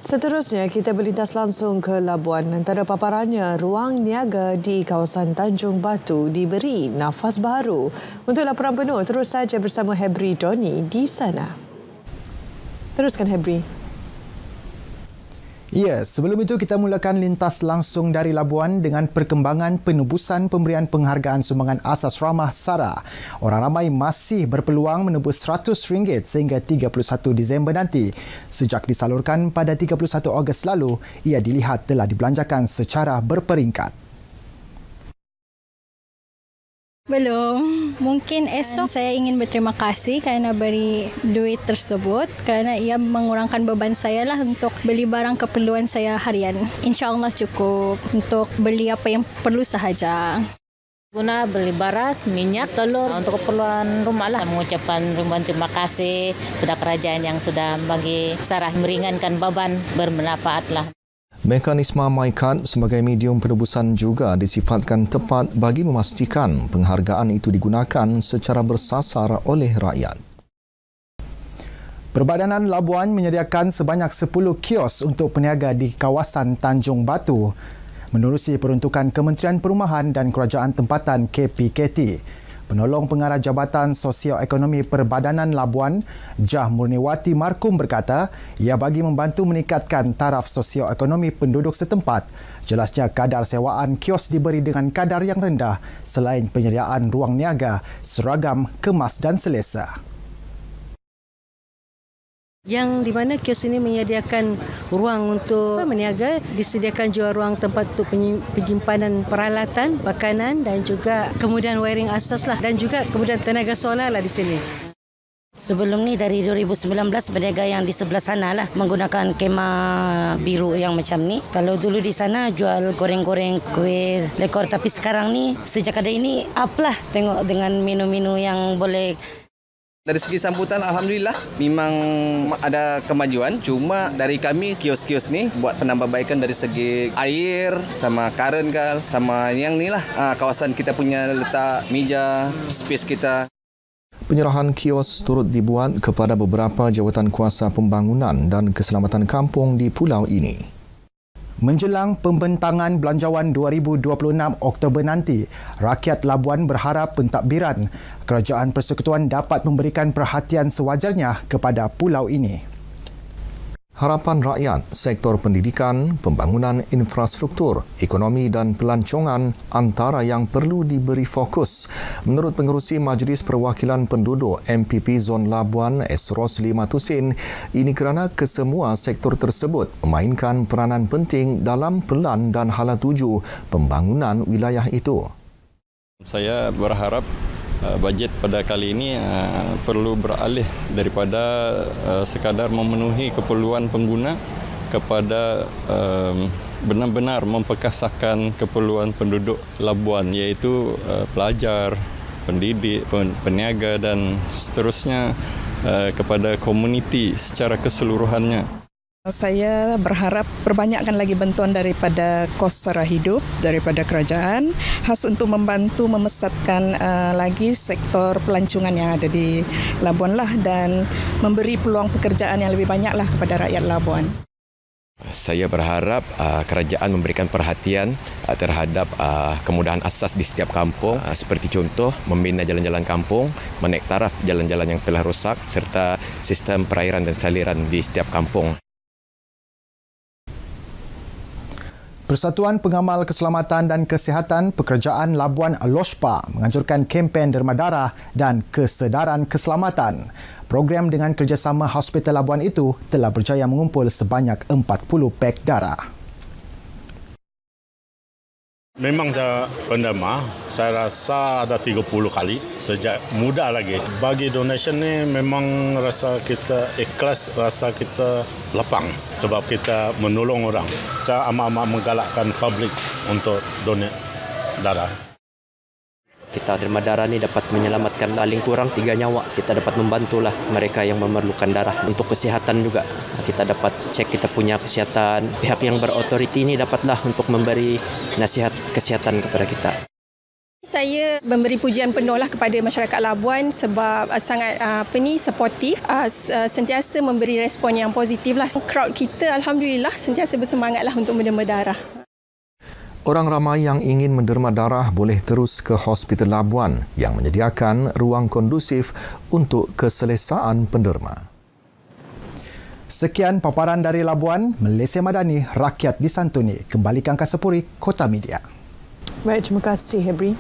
Seterusnya, kita berlintas langsung ke Labuan. Antara paparannya, ruang niaga di kawasan Tanjung Batu diberi nafas baru. Untuk laporan penuh, terus saja bersama Hebri Doni di sana. Teruskan, Hebri. Ya, sebelum itu kita mulakan lintas langsung dari Labuan dengan perkembangan penebusan pemberian penghargaan sumbangan asas ramah SARA. Orang ramai masih berpeluang menebus RM100 sehingga 31 Disember nanti. Sejak disalurkan pada 31 Ogos lalu, ia dilihat telah dibelanjakan secara berperingkat. Belum. Mungkin esok saya ingin berterima kasih kerana beri duit tersebut kerana ia mengurangkan beban saya lah untuk beli barang keperluan saya harian. InsyaAllah cukup untuk beli apa yang perlu sahaja. Guna beli beras, minyak, telur untuk keperluan rumah lah. Mengucapkan ribuan terima kasih kepada kerajaan yang sudah bagi SARA meringankan beban, bermanfaat lah. Mekanisme MyCard sebagai medium penebusan juga disifatkan tepat bagi memastikan penghargaan itu digunakan secara bersasar oleh rakyat. Perbadanan Labuan menyediakan sebanyak 10 kios untuk peniaga di kawasan Tanjung Batu menerusi peruntukan Kementerian Perumahan dan Kerajaan Tempatan KPKT. Penolong Pengarah Jabatan Sosioekonomi Perbadanan Labuan, Jah Murniwati Markum berkata, ia bagi membantu meningkatkan taraf sosioekonomi penduduk setempat. Jelasnya kadar sewaan kios diberi dengan kadar yang rendah selain penyediaan ruang niaga, seragam, kemas dan selesa. Yang di mana kios ini menyediakan ruang untuk meniaga, disediakan juga ruang tempat untuk penyimpanan peralatan, makanan dan juga kemudian wiring asas lah dan juga kemudian tenaga solar lah di sini. Sebelum ni dari 2019 berniaga yang di sebelah sana lah menggunakan kemah biru yang macam ni. Kalau dulu di sana jual goreng-goreng kuih lekor, tapi sekarang ni sejak ada ini up lah, tengok dengan menu-menu yang boleh. Dari segi sambutan, Alhamdulillah, memang ada kemajuan. Cuma dari kami, kios-kios ni buat penambahbaikan dari segi air, sama karen kal, sama yang ni lah. Kawasan kita punya letak meja, space kita. Penyerahan kios turut dibuat kepada beberapa jawatan kuasa pembangunan dan keselamatan kampung di pulau ini. Menjelang pembentangan Belanjawan 2026 Oktober nanti, rakyat Labuan berharap pentadbiran Kerajaan Persekutuan dapat memberikan perhatian sewajarnya kepada pulau ini. Harapan rakyat, sektor pendidikan, pembangunan infrastruktur, ekonomi dan pelancongan antara yang perlu diberi fokus. Menurut Pengerusi Majlis Perwakilan Penduduk MPP Zon Labuan S. Rosli Matusin, ini kerana kesemua sektor tersebut memainkan peranan penting dalam pelan dan hala tuju pembangunan wilayah itu. Saya berharap bajet pada kali ini perlu beralih daripada sekadar memenuhi keperluan pengguna kepada benar-benar memperkasakan keperluan penduduk Labuan, iaitu pelajar, pendidik, peniaga dan seterusnya kepada komuniti secara keseluruhannya. Saya berharap perbanyakkan lagi bantuan daripada kos sara hidup daripada kerajaan khas untuk membantu memesatkan lagi sektor pelancongan yang ada di Labuan lah dan memberi peluang pekerjaan yang lebih banyaklah kepada rakyat Labuan. Saya berharap kerajaan memberikan perhatian terhadap kemudahan asas di setiap kampung, seperti contoh membina jalan-jalan kampung, menaik taraf jalan-jalan yang telah rosak serta sistem perairan dan saliran di setiap kampung. Persatuan Pengamal Keselamatan dan Kesihatan Pekerjaan Labuan LOSPA menganjurkan kempen derma darah dan kesedaran keselamatan. Program dengan kerjasama Hospital Labuan itu telah berjaya mengumpul sebanyak 40 beg darah. Memang saya penderma, saya rasa ada 30 kali sejak muda lagi. Bagi donation ni memang rasa kita ikhlas, rasa kita lapang sebab kita menolong orang. Saya amat-amat menggalakkan publik untuk donate darah. Kita derma darah ni dapat menyelamatkan paling kurang 3 nyawa. Kita dapat membantulah mereka yang memerlukan darah. Untuk kesihatan juga, kita dapat cek kita punya kesihatan. Pihak yang berautoriti ini dapatlah untuk memberi nasihat kesihatan kepada kita. Saya memberi pujian penuh lah kepada masyarakat Labuan sebab sangat supportif, sentiasa memberi respon yang positif lah. Crowd kita alhamdulillah sentiasa bersemangat lah untuk menderma darah. Orang ramai yang ingin menderma darah boleh terus ke Hospital Labuan yang menyediakan ruang kondusif untuk keselesaan penderma. Sekian paparan dari Labuan, Malaysia Madani, rakyat disantuni. Kembali ke Angkasa Puri, Kota Media. Baik, terima kasih Hebri.